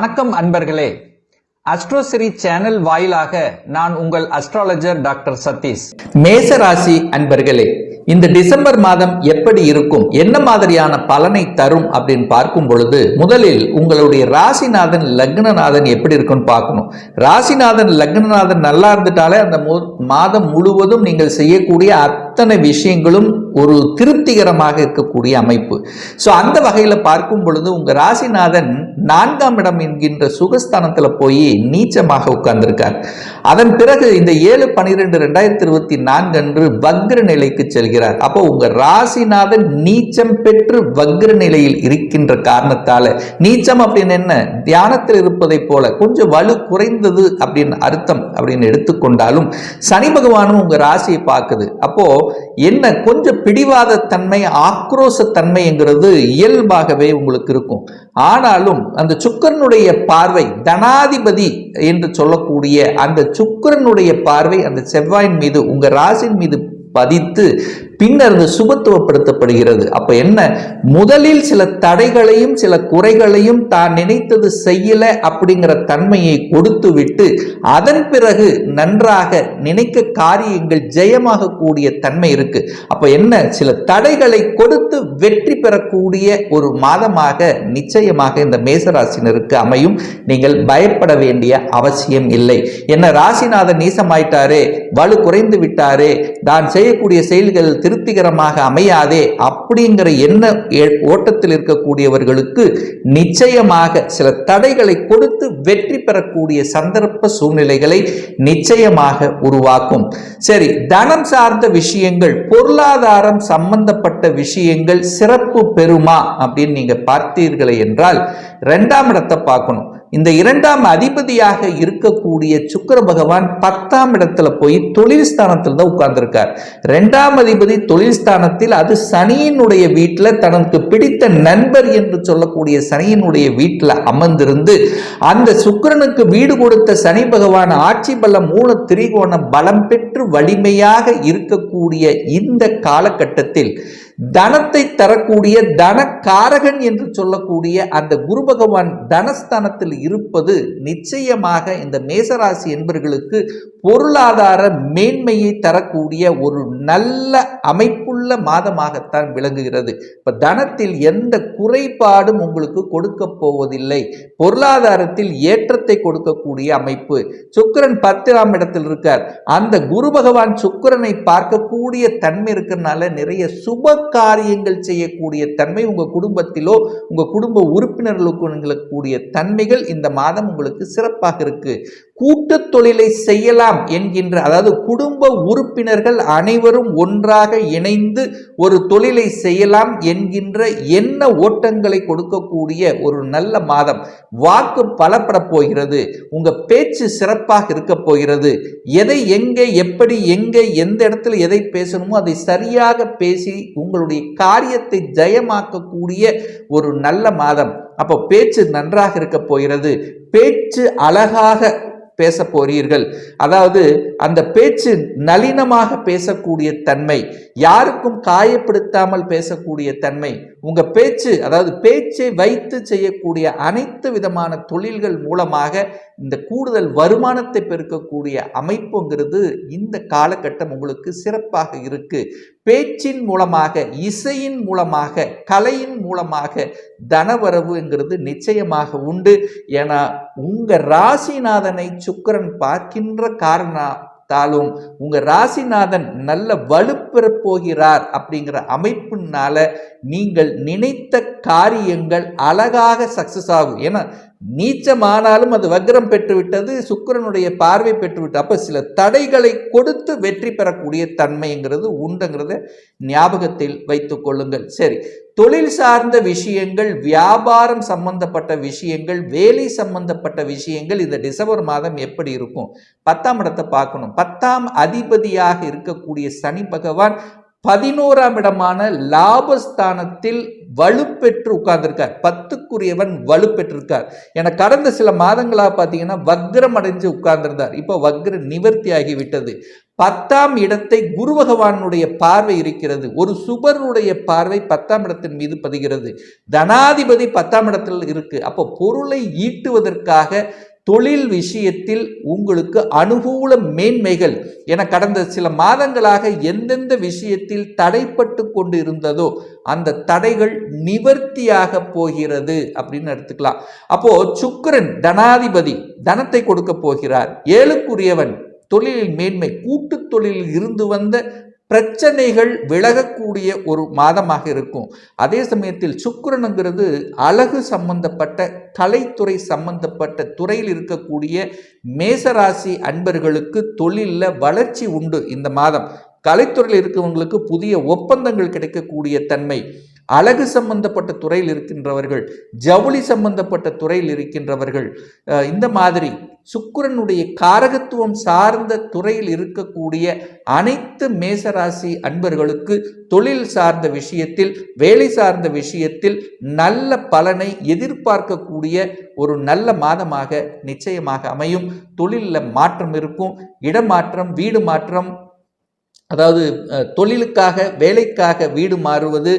வணக்கம் அன்பர்களே. அஸ்ட்ரோசிரி சேனல் வாயிலாக நான் உங்கள் அஸ்ட்ராலஜர் டாக்டர் சதீஷ். மேச ராசி அன்பர்களே, இந்த டிசம்பர் மாதம் எப்படி இருக்கும், என்ன மாதிரியான பலனை தரும் அப்படின்னு பார்க்கும் பொழுது, முதலில் உங்களுடைய ராசிநாதன் லக்னநாதன் எப்படி இருக்குன்னு பார்க்கணும். ராசிநாதன் லக்னநாதன் நல்லா இருந்துட்டாலே அந்த மாதம் முழுவதும் நீங்கள் செய்யக்கூடிய அத்தனை விஷயங்களும் ஒரு திருப்திகரமாக இருக்கக்கூடிய அமைப்பு. ஸோ அந்த வகையில் பார்க்கும் பொழுது உங்கள் ராசிநாதன் 4ஆம் இடம் என்கின்ற சுகஸ்தானத்தில் போய் நீச்சமாக உட்கார்ந்திருக்கார். அதன் பிறகு இந்த 7/12/2024 அன்று வக்ர நிலைக்கு செல்கிறார். அப்போ உங்க ராசிநாதன் நீச்சம் பெற்று வக்ர நிலையில் இருக்கின்ற காரணத்தால, நீச்சம் அப்படின்னு என்ன, தியானத்தில் இருப்பதை போல கொஞ்சம் வலு குறைந்தது அப்படின்னு அர்த்தம் அப்படின்னு எடுத்துக்கொண்டாலும், சனி பகவானும் உங்க ராசியை பார்க்குது. அப்போ என்ன, கொஞ்சம் பிடிவாத தன்மை, ஆக்ரோஷ தன்மைங்கிறது இயல்பாகவே உங்களுக்கு இருக்கும். ஆனாலும் அந்த சுக்கிரனுடைய பார்வை, தனாதிபதி என்று சொல்லக்கூடிய அந்த சுக்கிரனுடைய பார்வை அந்த செவ்வாயின் மீது, உங்க ராசியின் மீது பதித்து பின்னர் சுபத்துவப்படுத்தப்படுகிறது. அப்ப என்ன, முதலில் சில தடைகளையும் சில குறைகளையும் தான் நினைத்தது செய்யல அப்படிங்கிற தன்மையை கொடுத்து விட்டு அதன் பிறகு நன்றாக நினைக்க காரியங்கள் ஜெயமாக கூடிய தன்மை இருக்கு. அப்ப என்ன, சில தடைகளை கொடுத்து வெற்றி பெறக்கூடிய ஒரு மாதமாக நிச்சயமாக இந்த மேசராசினருக்கு அமையும். நீங்கள் பயப்பட வேண்டிய அவசியம் இல்லை. என்ன, ராசிநாதன் நீசமாயிட்டாரே, வலு குறைந்து விட்டாரே, தான் செய்யக்கூடிய செயல்கள் திருப்திகரமாக அமையாதே அப்படிங்கிற எண்ண ஓட்டத்தில் இருக்கக்கூடியவர்களுக்கு நிச்சயமாக சில தடைகளை கொடுத்து வெற்றி பெறக்கூடிய சந்தர்ப்ப சூழ்நிலைகளை நிச்சயமாக உருவாக்கும். சரி, தனம் சார்ந்த விஷயங்கள், பொருளாதாரம் சம்பந்தப்பட்ட விஷயங்கள் சிறப்பு பெறுமா அப்படின்னு நீங்க பார்த்தீர்களே என்றால் 2ஆம் இடத்தை பார்க்கணும். இந்த 2ஆம் அதிபதியாக இருக்கக்கூடிய சுக்கிர பகவான் 10ஆம் இடத்துல போய் தொழில் ஸ்தானத்தில் தான் உட்கார்ந்திருக்கார். 2ஆம் அதிபதி தொழில் ஸ்தானத்தில், அது சனியினுடைய வீட்டில், தனக்கு பிடித்த நண்பர் என்று சொல்லக்கூடிய சனியினுடைய வீட்டில் அமர்ந்திருந்து அந்த சுக்கிரனுக்கு வீடு கொடுத்த சனி பகவான் ஆட்சி பலம், மூல திரிகோண பலம் பெற்று வலிமையாக இருக்கக்கூடிய இந்த காலகட்டத்தில் தனத்தை தரக்கூடிய தனக்காரகன் என்று சொல்லக்கூடிய அந்த குரு பகவான் தனஸ்தானத்தில் இருப்பது நிச்சயமாக இந்த மேசராசி என்பவர்களுக்கு பொருளாதார மேன்மையை தரக்கூடிய ஒரு நல்ல அமைப்புள்ள மாதமாகத்தான் விளங்குகிறது. இப்ப தனத்தில் எந்த குறைபாடும் உங்களுக்கு கொடுக்க போவதில்லை. பொருளாதாரத்தில் ஏற்றத்தை கொடுக்கக்கூடிய அமைப்பு. சுக்கிரன் 10ஆம் இடத்தில் இருக்கார். அந்த குரு பகவான் சுக்கிரனை பார்க்கக்கூடிய தன்மை இருக்கிறதுனால நிறைய சுப காரியங்கள் செய்யக்கூடிய தன்மை உங்க குடும்பத்திலோ உங்க குடும்ப உறுப்பினர்களுக்கு கூடிய தன்மைகள் இந்த மாதம் உங்களுக்கு சிறப்பாக இருக்கு. கூட்டு தொழிலை செய்யலாம் என்கின்ற, அதாவது குடும்ப உறுப்பினர்கள் அனைவரும் ஒன்றாக இணைந்து ஒரு தொழிலை செய்யலாம் என்கின்ற எண்ண ஓட்டங்களை கொடுக்கக்கூடிய ஒரு நல்ல மாதம். வாக்கு பலப்பட போகிறது. உங்க பேச்சு சிறப்பாக இருக்க போகிறது. எதை எங்கே எப்படி எங்கே எந்த இடத்துல எதை பேசணுமோ அதை சரியாக பேசி உங்களுடைய காரியத்தை ஜெயமாக்கக்கூடிய ஒரு நல்ல மாதம். அப்போ பேச்சு நன்றாக இருக்க போகிறது. பேச்சு அழகாக பேச போறீர்கள். அதாவது அந்த பேச்சு நளினமாக பேசக்கூடிய தன்மை, யாருக்கும் காயப்படுத்தாமல் பேசக்கூடிய தன்மை, உங்க பேச்சு, அதாவது பேச்சை வைத்து செய்யக்கூடிய அனைத்து விதமான தொழில்கள் மூலமாக இந்த கூடுதல் வருமானத்தை பெருக்கக்கூடிய அமைப்புங்கிறது இந்த காலகட்டம் உங்களுக்கு சிறப்பாக இருக்கு. பேச்சின் மூலமாக, இசையின் மூலமாக, கலையின் மூலமாக தனவரவுங்கிறது நிச்சயமாக உண்டு. ஏன்னா உங்க ராசிநாதனை சுக்கிரன் பார்க்கின்ற காரணத்தாலும் உங்க ராசிநாதன் நல்ல வலுப்பெற போகிறார் அப்படிங்கிற அமைப்புனால நீங்கள் நினைத்த காரியங்கள் அழகாக சக்சஸ் ஆகும். ஏன்னா நீச்சமானாலும் அது வக்ரம் பெற்றுவிட்டது, சுக்கிரனுடைய பார்வை பெற்றுவிட்டது. அப்ப சில தடைகளை கொடுத்து வெற்றி பெறக்கூடிய தன்மைங்கிறது உண்டுங்கிறத ஞாபகத்தில் வைத்துக் கொள்ளுங்கள். சரி, தொழில் சார்ந்த விஷயங்கள், வியாபாரம் சம்பந்தப்பட்ட விஷயங்கள், வேலை சம்பந்தப்பட்ட விஷயங்கள் இந்த டிசம்பர் மாதம் எப்படி இருக்கும்? 10ஆம் இடத்தை பார்க்கணும். 10ஆம் அதிபதியாக இருக்கக்கூடிய சனி பகவான் 11ஆம் இடமான லாபஸ்தானத்தில் வலுப்பெற்று உட்கார்ந்திருக்கார். 10க்குரியவன் வலுப்பெற்றிருக்கார். என கடந்த சில மாதங்களாக பார்த்தீங்கன்னா வக்ரம் அடைஞ்சு உட்கார்ந்திருந்தார். இப்போ வக்ர நிவர்த்தி ஆகிவிட்டது. 10ஆம் இடத்தை குரு பகவானுடைய பார்வை இருக்கிறது. ஒரு சுபருடைய பார்வை 10ஆம் இடத்தின் மீது பதிகிறது. தனாதிபதி 10ஆம் இடத்தில் இருக்கு. அப்போ பொருளை ஈட்டுவதற்காக தொழில் விஷயத்தில் உங்களுக்கு அனுகூல மேன்மைகள் என கடந்த சில மாதங்களாக எந்தெந்த விஷயத்தில் தடைப்பட்டு கொண்டு இருந்ததோ அந்த தடைகள் நிவர்த்தியாக போகிறது அப்படின்னு எடுத்துக்கலாம். அப்போ சுக்கிரன் தனாதிபதி தனத்தை கொடுக்க போகிறார். 7க்குரியவன் தொழிலில் மேன்மை, கூட்டு தொழிலில் இருந்து வந்த பிரச்சனைகள் விலகக்கூடிய ஒரு மாதமாக இருக்கும். அதே சமயத்தில் சுக்கிரனுங்கிறது அழகு சம்பந்தப்பட்ட கலைத்துறை சம்பந்தப்பட்ட துறையில் இருக்கக்கூடிய மேசராசி அன்பர்களுக்கு தொழிலில் வளர்ச்சி உண்டு. இந்த மாதம் கலைத்துறையில் இருக்கவங்களுக்கு புதிய ஒப்பந்தங்கள் கிடைக்கக்கூடிய தன்மை, அழகு சம்பந்தப்பட்ட துறையில் இருக்கின்றவர்கள், ஜவுளி சம்பந்தப்பட்ட துறையில் இருக்கின்றவர்கள், இந்த மாதிரி சுக்கிரனுடைய காரகத்துவம் சார்ந்த துறையில் இருக்கக்கூடிய அனைத்து மேசராசி அன்பர்களுக்கு தொழில் சார்ந்த விஷயத்தில், வேலை சார்ந்த விஷயத்தில் நல்ல பலனை எதிர்பார்க்கக்கூடிய ஒரு நல்ல மாதமாக நிச்சயமாக அமையும். தொழிலில் மாற்றம் இருக்கும். இடமாற்றம், வீடு மாற்றம், அதாவது தொழிலுக்காக வேலைக்காக வீடு மாறுவது,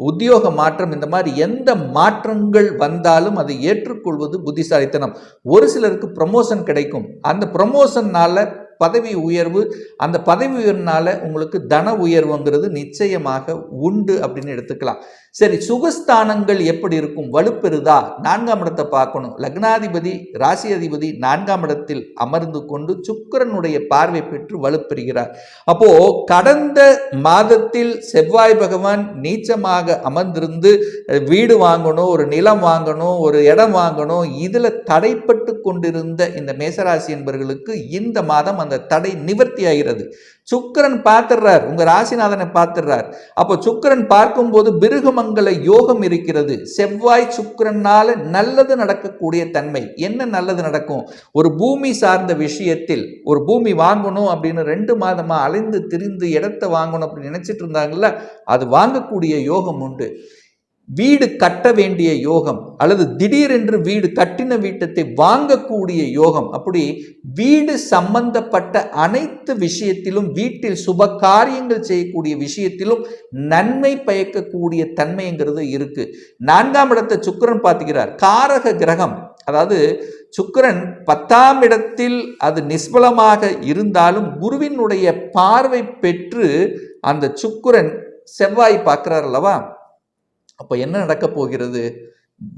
உத்தியோக மாற்றம், இந்த மாதிரி எந்த மாற்றங்கள் வந்தாலும் அதை ஏற்றுக்கொள்வது புத்திசாலித்தனம். ஒரு சிலருக்கு ப்ரமோஷன் கிடைக்கும். அந்த ப்ரமோஷன்னால பதவி உயர்வு, அந்த பதவி உயர்வுனால உங்களுக்கு தன உயர்வுங்கிறது நிச்சயமாக உண்டு அப்படின்னு எடுத்துக்கலாம். சரி, சுகஸ்தானங்கள் எப்படி இருக்கும்? வலுப்பெறுதா? 4ஆம் இடத்தை பார்க்கணும். லக்னாதிபதி ராசி அதிபதி 4ஆம் இடத்தில் அமர்ந்து கொண்டு சுக்கிரனுடைய பார்வை பெற்று வலுப்பெறுகிறார். அப்போ கடந்த மாதத்தில் செவ்வாய் பகவான் நீச்சமாக அமர்ந்திருந்து வீடு வாங்கணும், ஒரு நிலம் வாங்கணும், ஒரு இடம் வாங்கணும், இதுல தடைப்பட்டு கொண்டிருந்த இந்த மேசராசி என்பவர்களுக்கு இந்த மாதம் அந்த தடை நிவர்த்தி ஆகிறது. சுக்கிரன் பார்த்துடுறார், உங்க ராசிநாதனை பார்த்துடுறார். அப்போ சுக்கிரன் பார்க்கும்போது பிருகமங்கல யோகம் இருக்கிறது. செவ்வாய் சுக்கிரனால நல்லது நடக்கக்கூடிய தன்மை. என்ன நல்லது நடக்கும்? ஒரு பூமி சார்ந்த விஷயத்தில், ஒரு பூமி வாங்கணும் அப்படின்னு 2 மாதமா அலைந்து திரிந்து இடத்தை வாங்கணும் அப்படின்னு நினைச்சிட்டு இருந்தாங்கல்ல, அது வாங்கக்கூடிய யோகம் உண்டு. வீடு கட்ட வேண்டிய யோகம், அல்லது திடீரென்று வீடு கட்டின வீட்டத்தை வாங்கக்கூடிய யோகம். அப்படி வீடு சம்பந்தப்பட்ட அனைத்து விஷயத்திலும், வீட்டில் சுப காரியங்கள் செய்யக்கூடிய விஷயத்திலும் நன்மை பயக்கக்கூடிய தன்மைங்கிறது இருக்கு. 4ஆம் இடத்தை சுக்கிரன் பார்த்துக்கிறார். காரக கிரகம், அதாவது சுக்கிரன் 10ஆம் இடத்தில் அது நிஷ்பலமாக இருந்தாலும் குருவினுடைய பார்வை பெற்று அந்த சுக்கிரன் செவ்வாய் பார்க்கிறார் அல்லவா? அப்போ என்ன நடக்க போகிறது?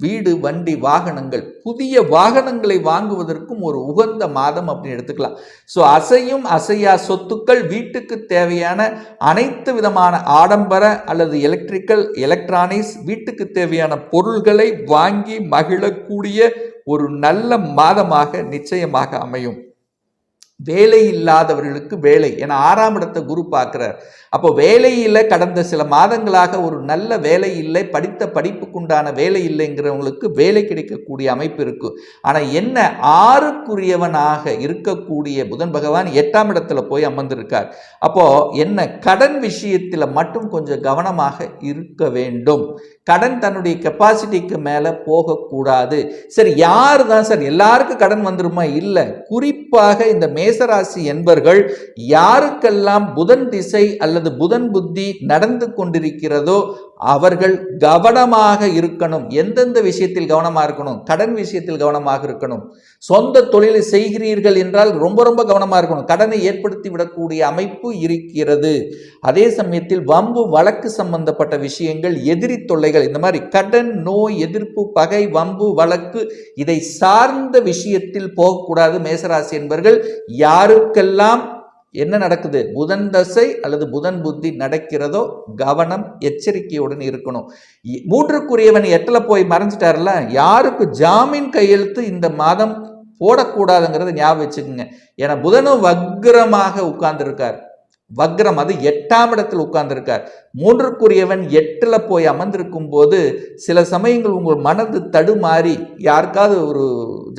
வீடு, வண்டி, வாகனங்கள், புதிய வாகனங்களை வாங்குவதற்கும் ஒரு உகந்த மாதம் அப்படின்னு எடுத்துக்கலாம். ஸோ அசையும் அசையா சொத்துக்கள், வீட்டுக்கு தேவையான அனைத்து விதமான ஆடம்பர அல்லது எலக்ட்ரானிக்ஸ், வீட்டுக்கு தேவையான பொருள்களை வாங்கி மகிழக்கூடிய ஒரு நல்ல மாதமாக நிச்சயமாக அமையும். வேலை இல்லாதவர்களுக்கு வேலை, ஏன்னா 6ஆம் இடத்தை குரு பார்க்கிறார். அப்போ வேலையில் கடந்த சில மாதங்களாக ஒரு நல்ல வேலை இல்லை, படித்த படிப்புக்குண்டான வேலை இல்லைங்கிறவங்களுக்கு வேலை கிடைக்கக்கூடிய அமைப்பு இருக்கு. ஆனால் என்ன, 6க்குரியவனாக இருக்கக்கூடிய புதன் பகவான் 8ஆம் இடத்துல போய் அமர்ந்திருக்கார். அப்போ என்ன, கடன் விஷயத்தில் மட்டும் கொஞ்சம் கவனமாக இருக்க வேண்டும். கடன் தன்னுடைய கெப்பாசிட்டிக்கு மேலே போகக்கூடாது. சரி, யாரு தான் சார் எல்லாருக்கும் கடன் வந்துருமா? இல்லை. குறிப்பாக இந்த மேசராசி என்பர்கள் யாருக்கெல்லாம் புதன் திசை அல்லது புதன் புத்தி நடந்து கொண்டிருக்கிறதோ அவர்கள் கவனமாக இருக்கணும். எந்தெந்த விஷயத்தில் கவனமாக இருக்கணும்? கடன் விஷயத்தில் கவனமாக இருக்கணும். சொந்த தொழிலை செய்கிறீர்கள் என்றால் ரொம்ப ரொம்ப கவனமாக இருக்கணும். கடனை ஏற்படுத்தி விடக்கூடிய அமைப்பு இருக்கிறது. அதே சமயத்தில் வம்பு வழக்கு சம்பந்தப்பட்ட விஷயங்கள், எதிரி தொல்லைகள், இந்த மாதிரி கடன், நோய், எதிர்ப்பு, பகை, வம்பு, வழக்கு, இதை சார்ந்த விஷயத்தில் போகக்கூடாது. மேசராசி என்பவர்கள் யாருக்கெல்லாம் என்ன நடக்குது, புதன் தசை அல்லது புதன் புத்தி நடக்கிறதோ கவனம், எச்சரிக்கையுடன் இருக்கணும். 3க்குரியவன் 8ல போய் மறைஞ்சிட்டார்ல, யாருக்கு ஜாமீன் கையெழுத்து இந்த மாதம் போடக்கூடாதுங்கிறத ஞாபகம் வச்சுக்கோங்க. ஏன்னா புதனும் வக்ரமாக உட்கார்ந்துருக்கார். வக்ரம், அது 8ஆம் இடத்தில் உட்கார்ந்திருக்கார். 3க்குரியவன் 8ல போய் அமர்ந்திருக்கும் போது சில சமயங்கள் உங்கள் மனது தடுமாறி யாருக்காவது ஒரு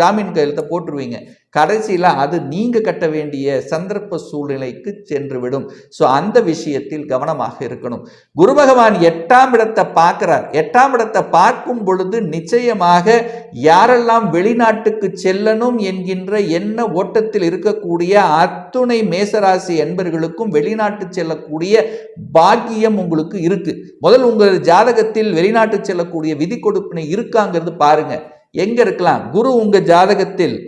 ஜாமீன் கையெழுத்தை போட்டுருவீங்க. கடைசியில் அது நீங்க கட்ட வேண்டிய சந்தர்ப்ப சூழ்நிலைக்கு சென்று விடும். ஸோ அந்த விஷயத்தில் கவனமாக இருக்கணும். குரு பகவான் 8ஆம் இடத்தை பார்க்கிறார். 8ஆம் இடத்தை பார்க்கும் பொழுது நிச்சயமாக யாரெல்லாம் வெளிநாட்டுக்கு செல்லணும் என்கின்ற எண்ண ஓட்டத்தில் இருக்கக்கூடிய அத்துணை மேசராசி என்பர்களுக்கும் வெளிநாட்டு செல்லக்கூடிய பாக்கியம் உங்களுக்கு இருக்கு. முதல் உங்கள் ஜாதகத்தில் வெளிநாட்டு செல்லக்கூடிய விதி கொடுப்பினை இருக்காங்கிறது பாருங்க. எங்க இருக்கலாம்? குரு உங்க ஜாதகத்தில்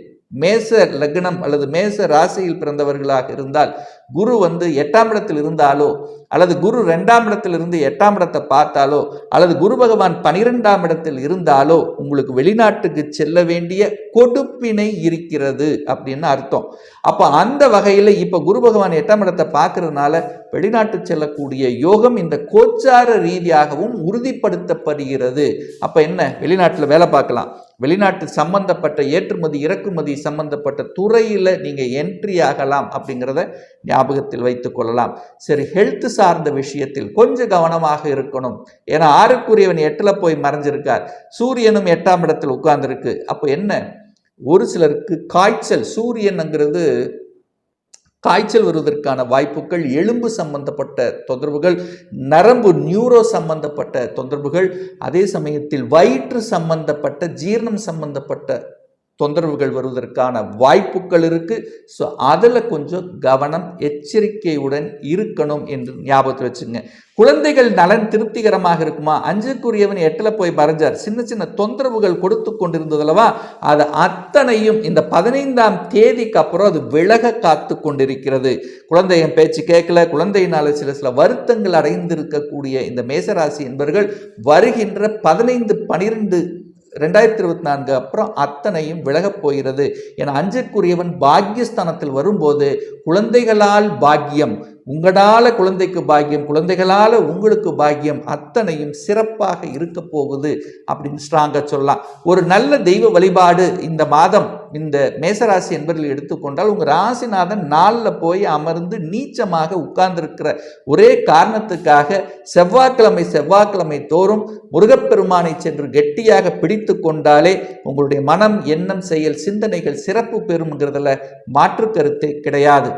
மேச லக்னம் அல்லது மேச ராசியில் பிறந்தவர்களாக இருந்தால் குரு 8ஆம் இடத்தில் இருந்தாலோ அல்லது குரு 2ஆம் இடத்தில் இருந்து 8ஆம் இடத்தை பார்த்தாலோ அல்லது குரு பகவான் 12ஆம் இடத்தில் இருந்தாலோ உங்களுக்கு வெளிநாட்டுக்கு செல்ல வேண்டிய கொடுப்பினை இருக்கிறது அப்படின்னு அர்த்தம். அப்ப அந்த வகையில் இப்ப குரு பகவான் 8ஆம் இடத்தை பார்க்கறதுனால வெளிநாட்டு செல்லக்கூடிய யோகம் இந்த கோச்சார ரீதியாகவும் உறுதிப்படுத்தப்படுகிறது. அப்ப என்ன, வெளிநாட்டில் வேலை பார்க்கலாம், வெளிநாட்டு சம்பந்தப்பட்ட ஏற்றுமதி இறக்குமதி சம்பந்தப்பட்ட துறையில் நீங்க என்ட்ரி ஆகலாம் அப்படிங்கிறத ஞாபகத்தில் வைத்துக் கொள்ளலாம். சரி, ஹெல்த் சார்ந்த விஷயத்தில் கொஞ்சம் கவனமாக இருக்கணும். ஏன்னா 6க்குரியவன் 8ல போய் மறைஞ்சிருக்கார், சூரியனும் 8ஆம் இடத்தில் உட்கார்ந்துருக்கு. அப்போ என்ன, ஒரு சிலருக்கு காய்ச்சல், சூரியன்ங்கிறது காய்ச்சல் வருவதற்கான வாய்ப்புகள், எலும்பு சம்பந்தப்பட்ட தொந்தரவுகள், நரம்பு நியூரோ சம்பந்தப்பட்ட தொந்தரவுகள், அதே சமயத்தில் வயிற்று சம்பந்தப்பட்ட ஜீரணம் சம்பந்தப்பட்ட தொந்தரவுகள் வருவதற்கான வாய்ப்புகள் இருக்கு. ஸோ அதில் கொஞ்சம் கவனம் எச்சரிக்கையுடன் இருக்கணும் என்று ஞாபகத்தில் வச்சுங்க. குழந்தைகள் நலன் திருப்திகரமாக இருக்குமா? 5க்குரியவன் 8ல போய் மறைஞ்சார், சின்ன சின்ன தொந்தரவுகள் கொடுத்து கொண்டிருந்ததுலவா, அது அத்தனையும் இந்த 15ஆம் தேதிக்கு அப்புறம் அது விலக காத்து கொண்டிருக்கிறது. குழந்தையின் பேச்சு கேட்கல, குழந்தையினால சில வருத்தங்கள் அடைந்திருக்கக்கூடிய இந்த மேசராசி என்பவர்கள் வருகின்ற 15/12/2024 அப்புறம் அத்தனையும் விலகப் போகிறது. என 5க்குரியவன் பாக்கியஸ்தானத்தில் வரும்போது குழந்தைகளால் பாக்கியம், உங்களால குழந்தைக்கு பாக்கியம், குழந்தைகளால உங்களுக்கு பாக்கியம், அத்தனையும் சிறப்பாக இருக்க போகுது அப்படின்னு ஸ்ட்ராங்கா சொல்லலாம். ஒரு நல்ல தெய்வ வழிபாடு இந்த மாதம் இந்த மேசராசி என்பதில் எடுத்துக்கொண்டால், உங்க ராசிநாதன் 4ல போய் அமர்ந்து நீச்சமாக உட்கார்ந்திருக்கிற ஒரே காரணத்துக்காக செவ்வாய்க்கிழமை தோறும் முருகப்பெருமானை சென்று கெட்டியாக பிடித்து கொண்டாலே உங்களுடைய மனம், எண்ணம், செயல், சிந்தனைகள் சிறப்பு பெறும்ங்கிறதுல மாற்று கருத்தே கிடையாது.